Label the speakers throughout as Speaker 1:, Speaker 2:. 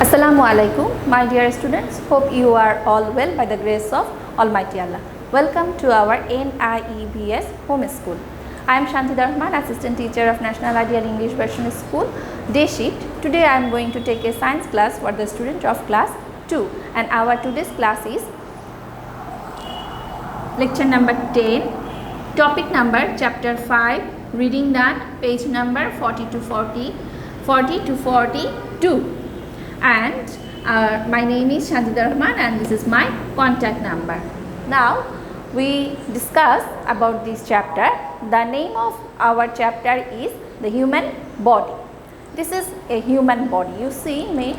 Speaker 1: Assalamu alaikum, my dear students. Hope you are all well by the grace of Almighty Allah. Welcome to our NIEBS home school. I am Shanti Rahman, assistant teacher of National Ideal English Version School, day shift. Today I am going to take a science class for the student of class 2, and our today's class is lecture number 10, topic number chapter 5, reading done, page number 40 to 42. And my name is Shanti Rahman and this is my contact number. Now we discuss about this chapter. The name of our chapter is the human body. This is a human body. You see me,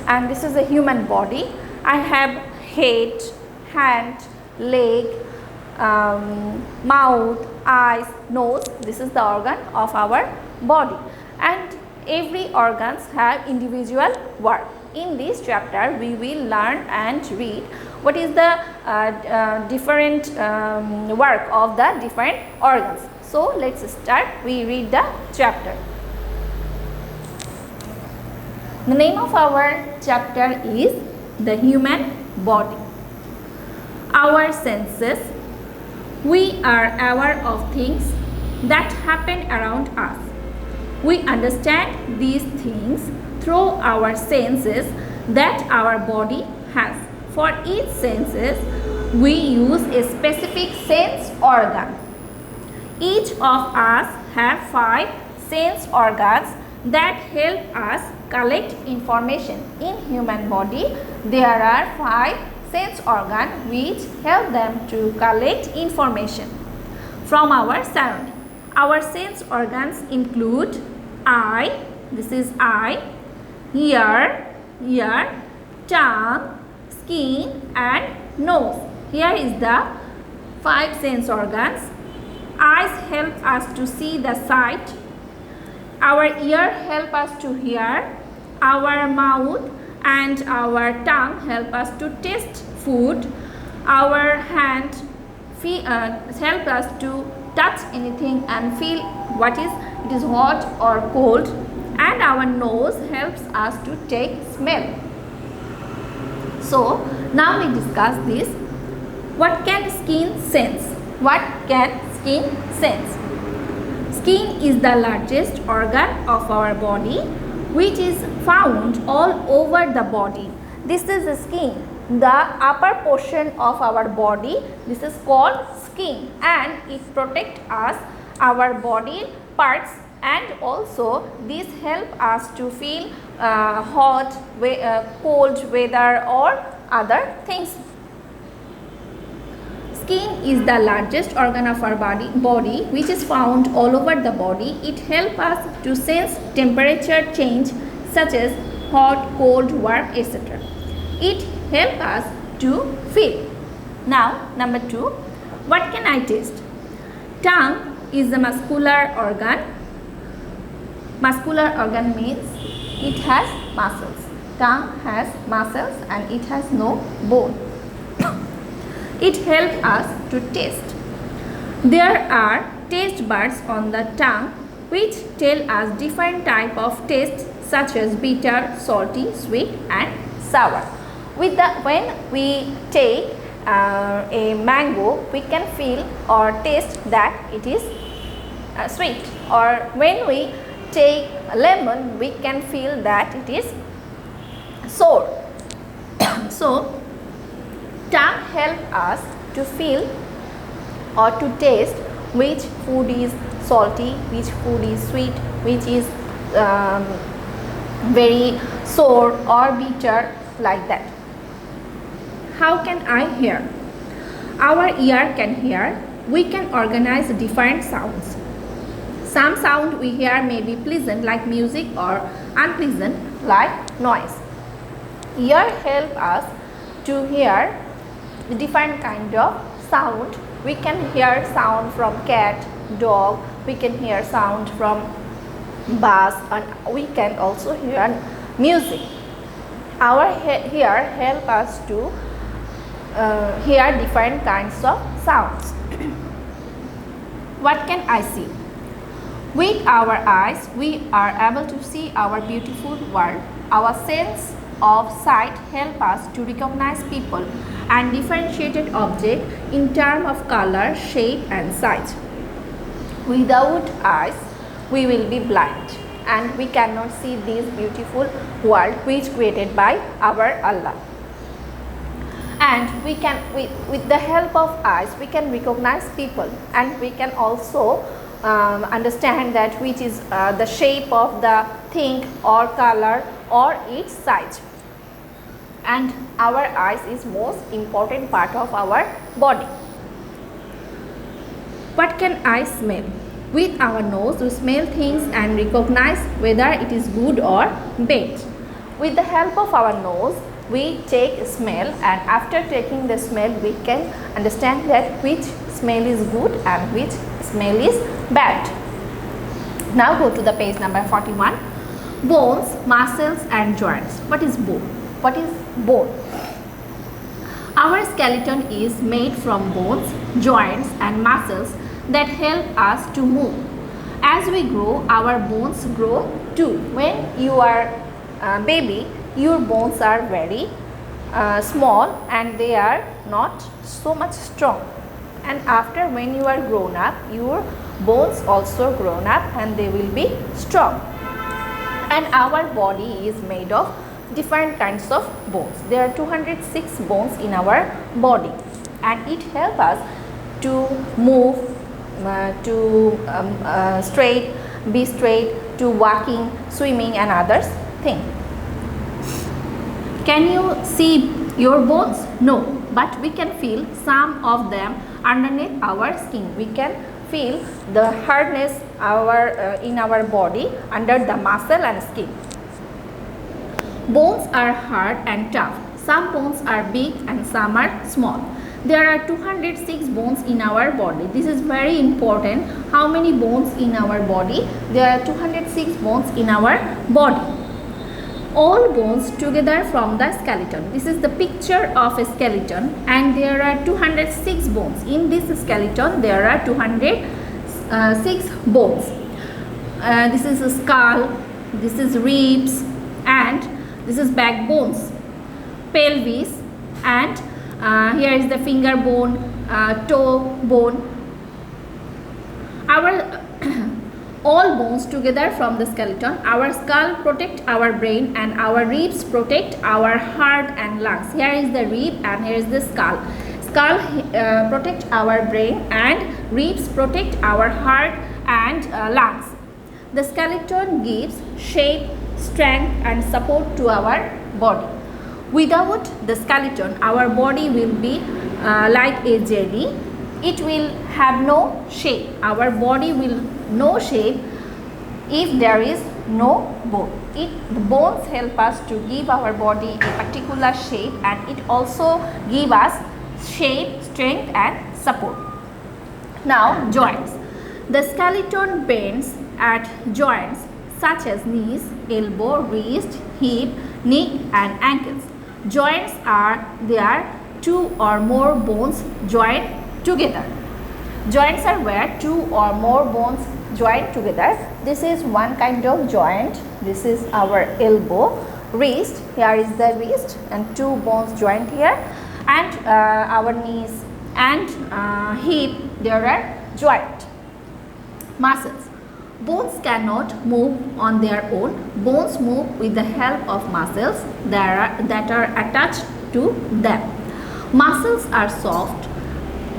Speaker 1: and this is a human body. I have head, hand, leg, mouth, eyes, nose. This is the organ of our body, and every organs have individual work. In this chapter we will learn and read what is the different work of the different organs. So let's start. We read the chapter. The name of our chapter is the human body. Our senses. We are aware of things that happen around us. We understand these things through our senses that our body has. For each senses, we use a specific sense organ. Each of us have 5 sense organs that help us collect information. In human body, there are 5 sense organs which help them to collect information from our surroundings. Our sense organs include eye, this is eye, ear, tongue, skin and nose. Here is the 5 sense organs. Eyes help us to see the sight. Our ear help us to hear. Our mouth and our tongue help us to taste food. Our hand help us to touch anything and feel what is it is hot or cold, and our nose helps us to take smell. So now we discuss this. What can skin sense? What can skin sense? Skin is the largest organ of our body, which is found all over the body. This is the skin, the upper portion of our body. This is called skin, and it protects us, our body parts, and also this help us to feel hot, cold weather or other things. Skin is the largest organ of our body which is found all over the body. It helps us to sense temperature change such as hot, cold, warm, etc. It helps us to feel. Now number 2, what can I taste? Tongue is a muscular organ. Muscular organ means it has muscles. Tongue has muscles and it has no bone. It helps us to taste. There are taste buds on the tongue which tell us different type of taste such as bitter, salty, sweet and sour. When we take a mango, we can feel or taste that it is sweet, or when we take lemon, we can feel that it is sour. So tongue helps us to feel or to taste which food is salty, which food is sweet, which is very sour or bitter, like that. How can I hear? Our ear can hear. We can organize different sounds. Some sound we hear may be pleasant like music or unpleasant like noise. Ear help us to hear the different kind of sound. We can hear sound from cat, dog. We can hear sound from bass, and we can also hear music. Our ear help us to hear different kinds of sounds. What can I see? With our eyes, we are able to see our beautiful world. Our sense of sight help us to recognize people and differentiated objects in terms of color, shape and size. Without eyes, we will be blind and we cannot see this beautiful world which created by our Allah. And we can, with the help of eyes, we can recognize people, and we can also understand that which is the shape of the thing or color or its size. And our eyes is most important part of our body. What can I smell? With our nose we smell things and recognize whether it is good or bad. With the help of our nose we take a smell, and after taking the smell we can understand that which smell is good and which smell is bad. Now go to the page number 41. Bones, muscles and joints. What is bone? What is bone? Our skeleton is made from bones, joints and muscles that help us to move. As we grow, our bones grow too. When you are a baby, your bones are very small and they are not so much strong. And after, when you are grown up, your bones also grown up and they will be strong. And our body is made of different kinds of bones. There are 206 bones in our body, and it helps us to move, be straight, to walking, swimming and others things. Can you see your bones? No, but we can feel some of them underneath our skin. We can feel the hardness in our body under the muscle and skin. Bones are hard and tough. Some bones are big and some are small. There are 206 bones in our body. This is very important. How many bones in our body? There are 206 bones in our body. All bones together from the skeleton. This is the picture of a skeleton, and there are 206 bones. In this skeleton there are 206 bones. This is a skull, this is ribs, and this is backbones, pelvis, and here is the finger bone, toe bone. Our all bones together from the skeleton. Our skull protect our brain, and our ribs protect our heart and lungs. Here is the rib and here is the skull. Skull protect our brain, and ribs protect our heart and lungs. The skeleton gives shape, strength and support to our body. Without the skeleton, our body will be like a jelly. It will have no shape. Our body will no shape if there is no bone. The bones help us to give our body a particular shape, and it also give us shape, strength and support. Now joints. The skeleton bends at joints such as knees, elbow, wrist, hip, neck and ankles. Joints are there two or more bones joined together. Joints are where two or more bones joined together. This is one kind of joint. This is our elbow. Wrist, here is the wrist and two bones joined here, and our knees and hip, there are joint. Muscles. Bones cannot move on their own. Bones move with the help of muscles that are attached to them. Muscles are soft.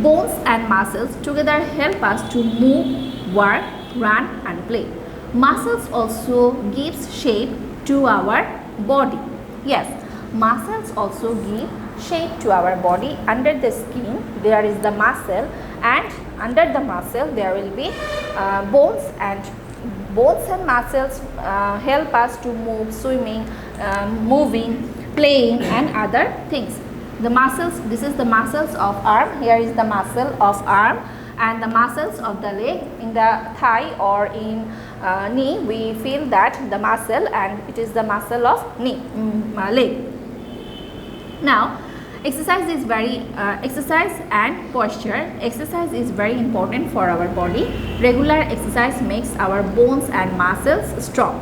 Speaker 1: Bones and muscles together help us to move, work, run and play. Muscles also gives shape to our body. Yes, muscles also give shape to our body. Under the skin there is the muscle, and under the muscle there will be bones, and muscles help us to move, swimming, moving, playing and other things. The muscles, this is the muscles of arm, here is the muscle of arm, and the muscles of the leg. In the thigh or in knee we feel that the muscle, and it is the muscle of knee, leg. Now exercise and posture. Exercise is very important for our body. Regular exercise makes our bones and muscles strong.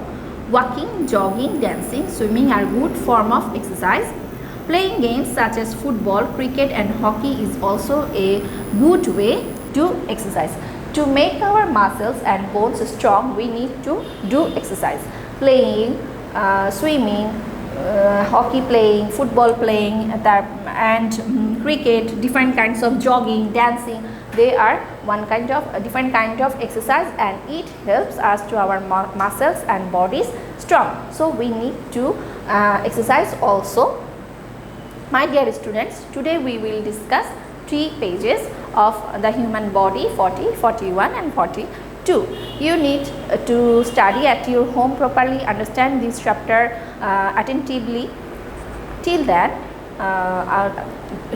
Speaker 1: Walking, jogging, dancing, swimming are good form of exercise. Playing games such as football, cricket and hockey is also a good way to exercise. To make our muscles and bones strong, we need to do exercise. Playing, swimming, hockey playing, football playing and cricket, different kinds of jogging, dancing, they are one kind of different kind of exercise, and it helps us to our muscles and bodies strong. So we need to exercise also. My dear students, today we will discuss 3 pages of the human body, 40, 41 and 42. You need to study at your home properly, understand this chapter attentively. Till then,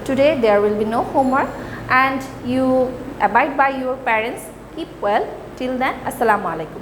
Speaker 1: today there will be no homework, and you abide by your parents. Keep well. Till then, Assalamu alaikum.